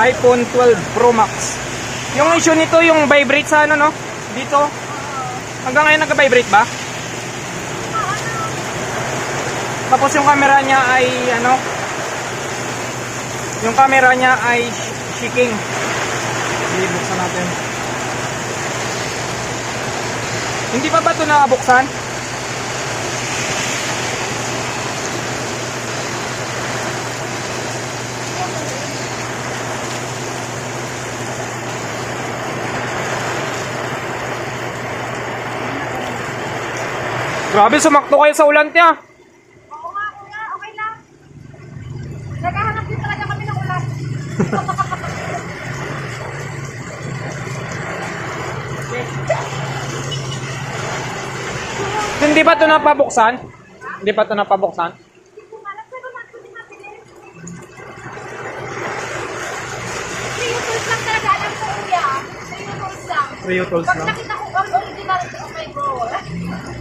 iPhone 12 Pro Max. Yung issue nito, yung vibrate sa ano, no? Dito. Hanggang ngayon nagka-vibrate ba? Tapos yung camera niya ay ano? Yung camera niya ay shaking. Buksan natin. Hindi pa ba ito nakabuksan? Grabe, sumakto kayo sa ulan, tiya. Oo nga, kuya. Okay lang. Naghahanap din talaga kami ng ulan. Hindi ba ito napabuksan? Hindi pa ito napabuksan? Hindi ko alam. Pero natin din natin eh. 3 tools lang talaga. Alam ko, kuya. 3 tools lang. Rio tools Pag lang. nakita ko all original, okay ko.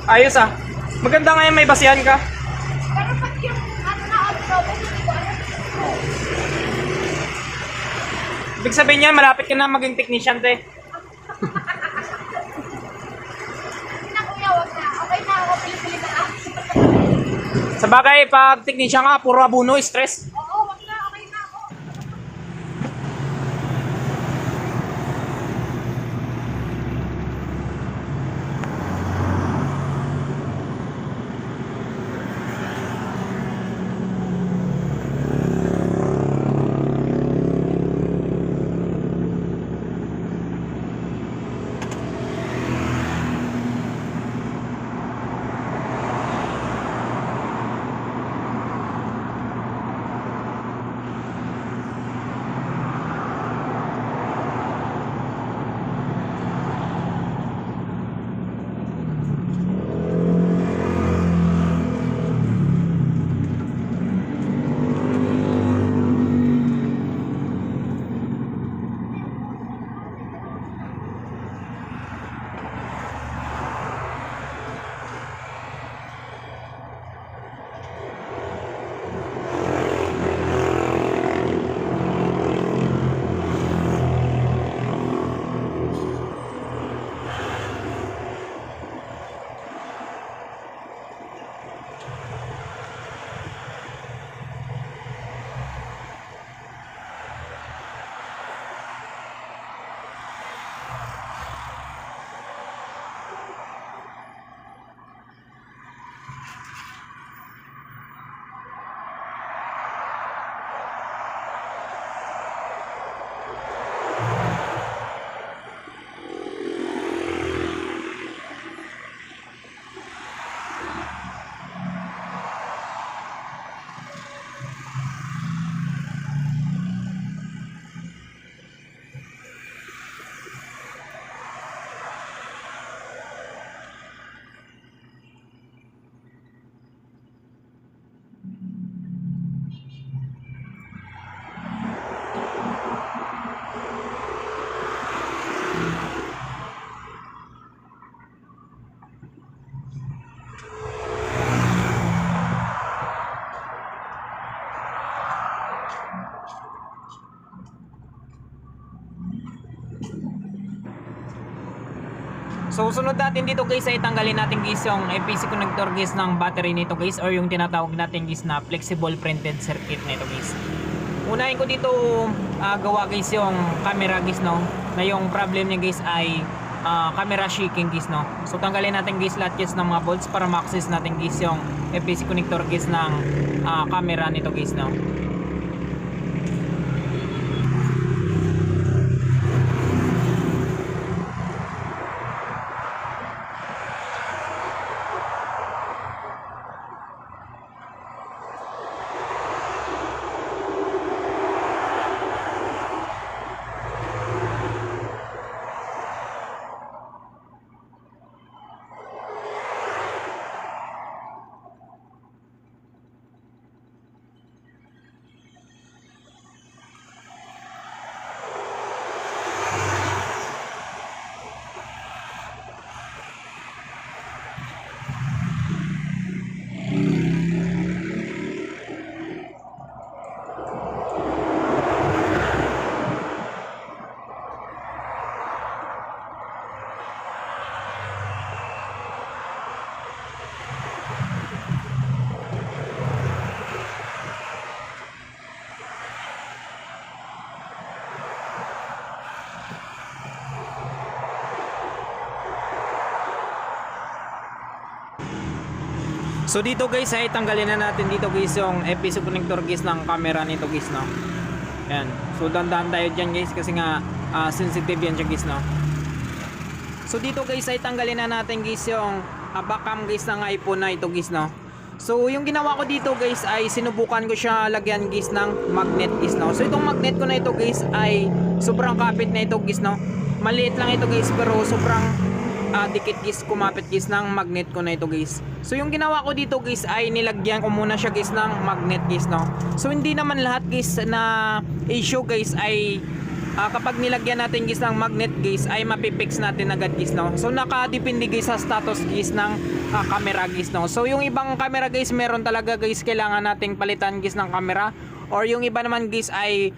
Ayos ah. Maganda nga yung may basihan ka. Pero pag yung ano na outside, hindi ko alam. Ibig sabihin niya, malapit ka na maging technician, te. Hindi na, kuya. Huwag na. Okay na ako. Pili-pili na lang. Sa bagay, pag technician ka, puro abuno, stress. Oo, wag na. Okay na ako. So sunod natin dito guys ay tanggalin natin guys yung FPC connector guys ng battery nito guys, or yung tinatawag natin guys na flexible printed circuit nito guys. Unahin ko dito gawa guys yung camera guys, no, na yung problem niya guys ay camera shaking guys, no. So tanggalin natin guys lahat guys ng mga bolts para ma-access natin guys yung FPC connector guys ng camera nito guys, no. So dito guys ay tanggalin na natin dito guys yung episode connector guys ng camera nito guys, no. Yan. So dandan tayo dyan guys kasi nga sensitive yan siya guys, no. So dito guys ay tanggalin na natin guys yung backcam guys ng iPhone na ito guys, no. So yung ginawa ko dito guys ay sinubukan ko siya lagyan guys ng magnet guys, no. So itong magnet ko na ito guys ay sobrang kapit na ito guys, no. Maliit lang ito guys pero sobrang dikit guys, kumapit guys ng magnet ko na ito guys. So yung ginawa ko dito guys ay nilagyan ko muna siya guys ng magnet guys, no. So hindi naman lahat guys na issue guys ay kapag nilagyan natin guys ng magnet guys ay mapipix natin agad guys, no. So nakadepende guys sa status guys ng camera guys, no. So yung ibang camera guys meron talaga guys kailangan nating palitan guys ng camera, or yung iba naman guys ay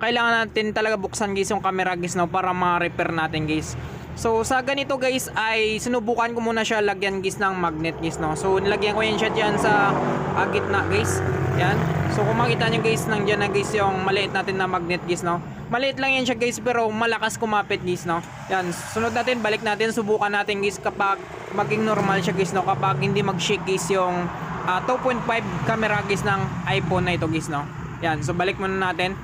kailangan natin talaga buksan guys yung camera guys, no, para ma-repair natin guys. So sa ganito guys ay sinubukan ko muna siya lagyan guys ng magnet guys, no. So nilagyan ko yan siya dyan sa gitna guys. Yan. So kung makita nyo guys nandiyan na guys yung maliit natin na magnet guys, no. Maliit lang yan siya guys pero malakas kumapit guys, no. Yan. Sunod natin, balik natin, subukan natin guys kapag maging normal siya guys, no. Kapag hindi mag-shake guys yung 2.5 camera guys ng iPhone na ito guys, no. Yan. So balik muna natin.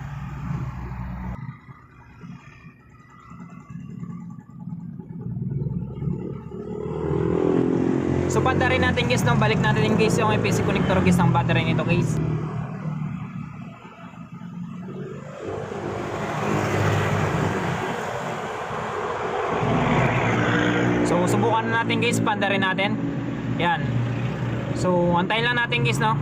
So panda rin natin guys, no, balik natin guys yung EPC connector guys ng battery nito guys. So subukan natin guys, panda rin natin. Yan. So antayin lang natin guys, no.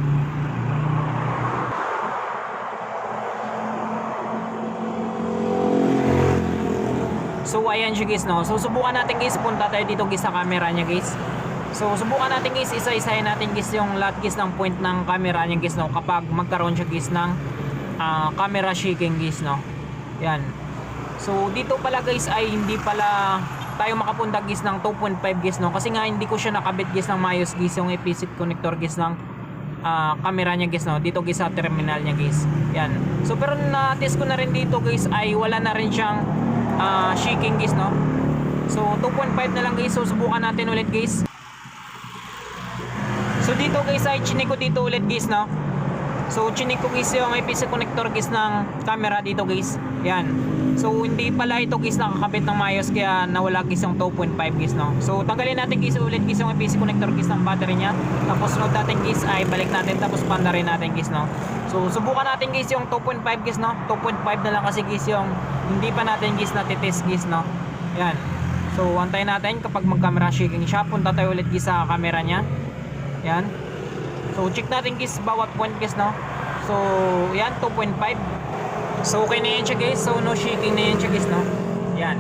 So ayan siya guys, no. So subukan natin guys, punta tayo dito guys sa camera niya guys. So subukan natin guys, isa-isahin natin guys yung lahat guys ng point ng camera niya guys, no, kapag magkaroon siya guys ng camera shaking guys, no. Yan. So dito pala guys ay hindi pala tayo makapunta guys ng 2.5 guys, no, kasi nga hindi ko siya nakabit guys ng maayos guys yung EPC connector guys ng camera niya guys, no, dito guys sa terminal niya guys. Yan. So pero na-test ko na rin dito guys ay wala na rin siyang shaking guys, no. So 2.5 na lang guys. So subukan natin ulit guys. So dito guys ay chinik ko dito ulit guys, no. So chinik ko guys yung EPC connector guys ng camera dito guys. Yan. So hindi pala ito guys nakakabit ng maayos kaya nawala guys yung 2.5 guys, no. So tanggalin natin guys ulit guys yung EPC connector guys ng battery niya. Tapos sunod natin guys ay balik natin tapos panda rin natin guys, no. So subukan natin guys yung 2.5 guys, no. 2.5 na lang kasi guys yung hindi pa natin guys natitest guys, no. Yan. So antayin natin kapag mag camera shaking siya, punta tayo ulit guys sa camera niya. Yan. So check natin guys bawat point guys, no. So yan 2.5. So okay na yan siya guys. So no shaking na yan siya guys, no. Yan.